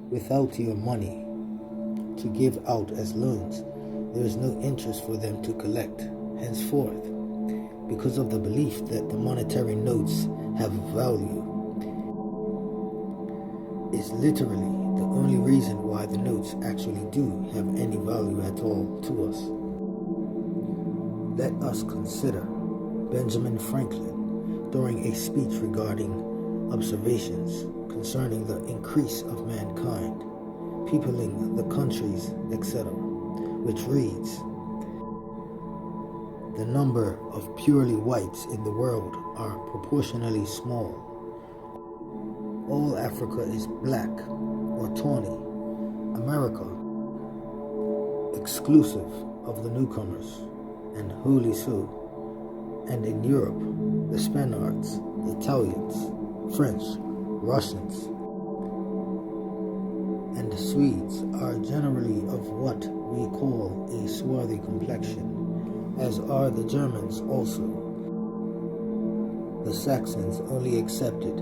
without your money to give out as loans, there is no interest for them to collect. Henceforth, because of the belief that the monetary notes have value, is literally the only reason why the notes actually do have any value at all to us. Let us consider Benjamin Franklin during a speech regarding observations concerning the increase of mankind, peopling the countries, etc., which reads, "The number of purely whites in the world are proportionally small. All Africa is black or tawny. America, exclusive of the newcomers, and wholly so. And in Europe, the Spaniards, Italians, French, Russians, and Swedes are generally of what we call a swarthy complexion, as are the Germans also. The Saxons only excepted,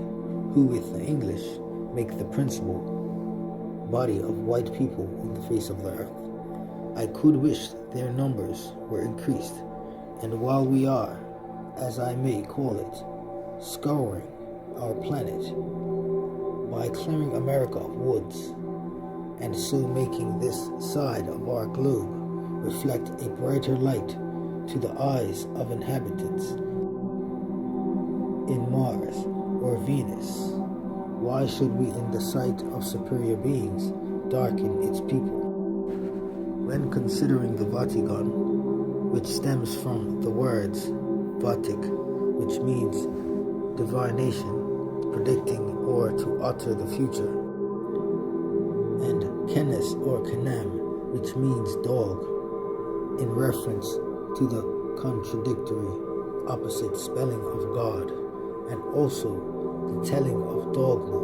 who with the English make the principal body of white people on the face of the earth. I could wish their numbers were increased, and while we are, as I may call it, scouring our planet by clearing America of woods, and so making this side of our globe reflect a brighter light to the eyes of inhabitants in Mars or Venus, why should we in the sight of superior beings darken its people? When considering the Vatican, which stems from the words Vatic, which means divination, predicting or to utter the future, and Kenes or Kenem, which means dog, in reference to the contradictory opposite spelling of God, and also the telling of dogma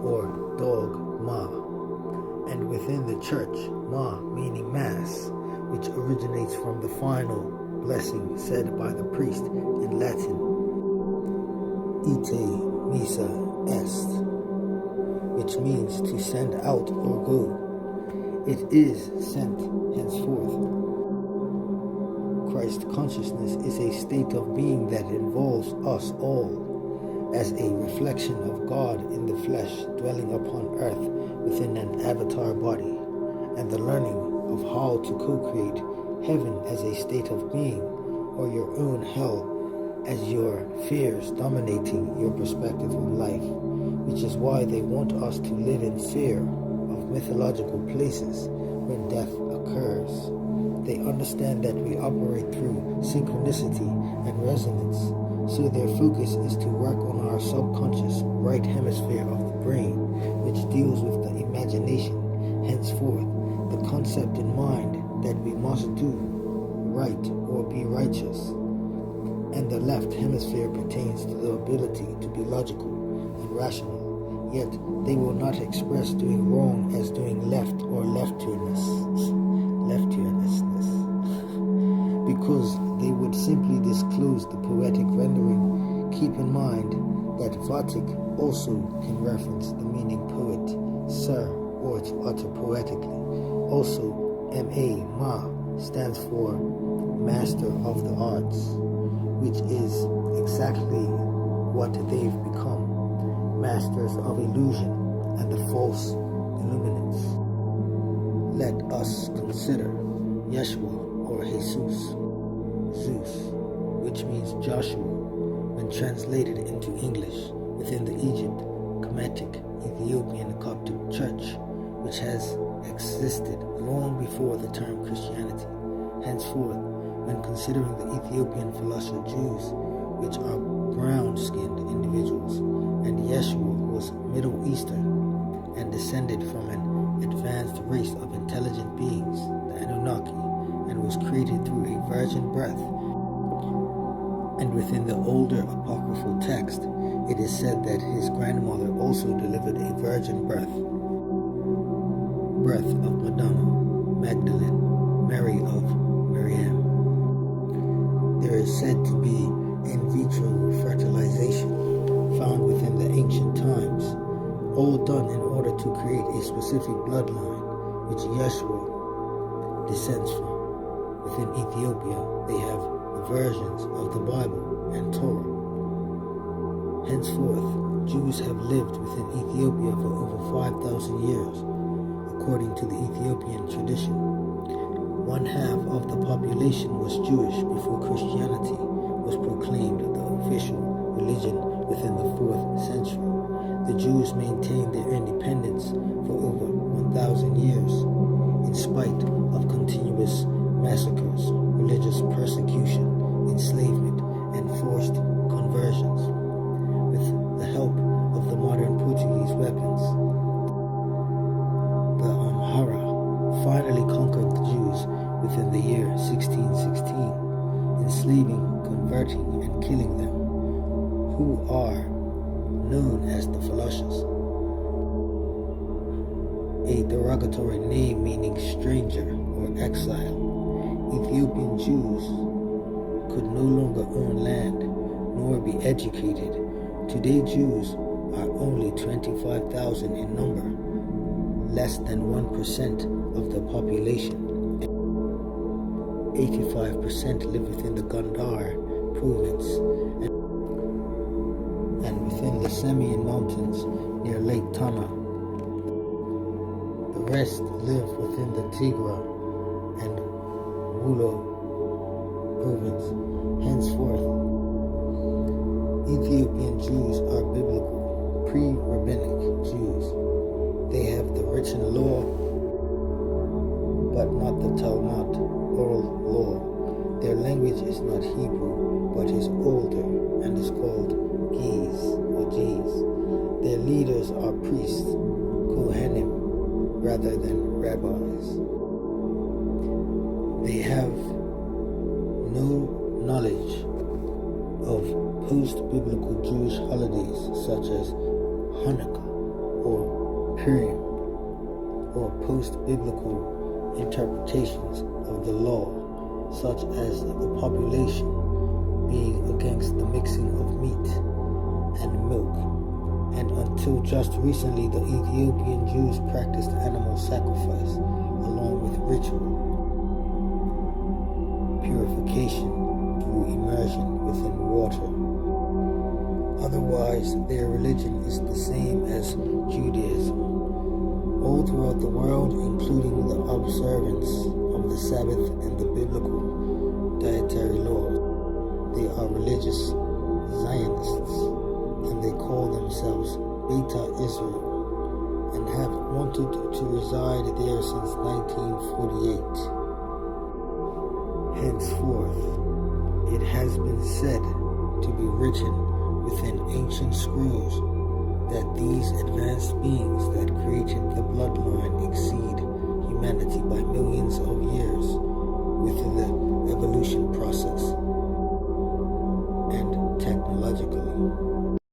or dogma, and within the church, ma meaning mass, which originates from the final blessing said by the priest in Latin, ite missa est, which means to send out or go. It is sent henceforth. Christ consciousness is a state of being that involves us all as a reflection of God in the flesh dwelling upon earth within an avatar body, and the learning of how to co-create heaven as a state of being, or your own hell as your fears dominating your perspective on life, which is why they want us to live in fear of mythological places when death occurs. They understand that we operate through synchronicity and resonance, so their focus is to work on our subconscious right hemisphere of the brain, which deals with the imagination. Henceforth, the concept in mind that we must do right or be righteous, and the left hemisphere pertains to the ability to be logical and rational, yet they will not express doing wrong as doing left or left-turnedness, because they would simply disclose the poetic rendering. Keep in mind that Vatic also can reference the meaning poet, sir, or to utter poetically. Also, ma stands for master of the arts, which is exactly what they've become, masters of illusion and the false illuminates. Let us consider Yeshua or Jesus, Zeus, which means Joshua, when translated into English within the Egypt, Kemetic, Ethiopian Coptic Church, which has existed long before the term Christianity. Henceforth, when considering the Ethiopian philosopher Jews, which are brown-skinned individuals, and Yeshua was Middle Eastern and descended from an advanced race of intelligent beings, the Anunnaki, and was created through a virgin birth. And within the older apocryphal text, it is said that his grandmother also delivered a virgin birth of Madonna, Magdalene, Mary of Miriam. There is said to be in vitro fertilization found within the ancient times, all done in order to create a specific bloodline, which Yeshua descends from. Within Ethiopia, they have versions of the Bible and Torah. Henceforth, Jews have lived within Ethiopia for over 5,000 years, according to the Ethiopian tradition. One half of the population was Jewish before Christianity was proclaimed the official religion within the 4th century. The Jews maintained their independence for over 1,000 years, in spite of continuous massacres, religious persecution, enslavement, and forced conversions. With the help of the modern Portuguese weapons, the Amhara finally conquered the Jews within the year 1616, enslaving, converting, and killing them, who are known as the Falashas, a derogatory name meaning stranger or exile. Ethiopian Jews could no longer own land nor be educated. Today, Jews are only 25,000 in number, less than 1% of the population. 85% live within the Gondar province and within the Semian Mountains near Lake Tana. The rest live within the Tigra and Wulo province. Henceforth, Ethiopian Jews are biblical, pre-rabbinic Jews. They have the written law, but not the Talmud, oral law. Their language is not Hebrew, but is older and is called Ge'ez or Ge'ez. Their leaders are priests, Kohanim, rather than rabbis. They have no knowledge of post-biblical Jewish holidays such as Hanukkah or Purim, or post-biblical interpretations of the law, such as the population being against the mixing of meat and milk. And until just recently, the Ethiopian Jews practiced animal sacrifice along with ritual purification through immersion within water. Otherwise, their religion is the same as Judaism. All throughout the world, including the observance of the Sabbath and the biblical dietary laws, they are religious Zionists, and they call themselves Beta Israel, and have wanted to reside there since 1948. Henceforth, it has been said to be written within ancient scrolls that these advanced beings that created the bloodline exceed humanity by millions of years.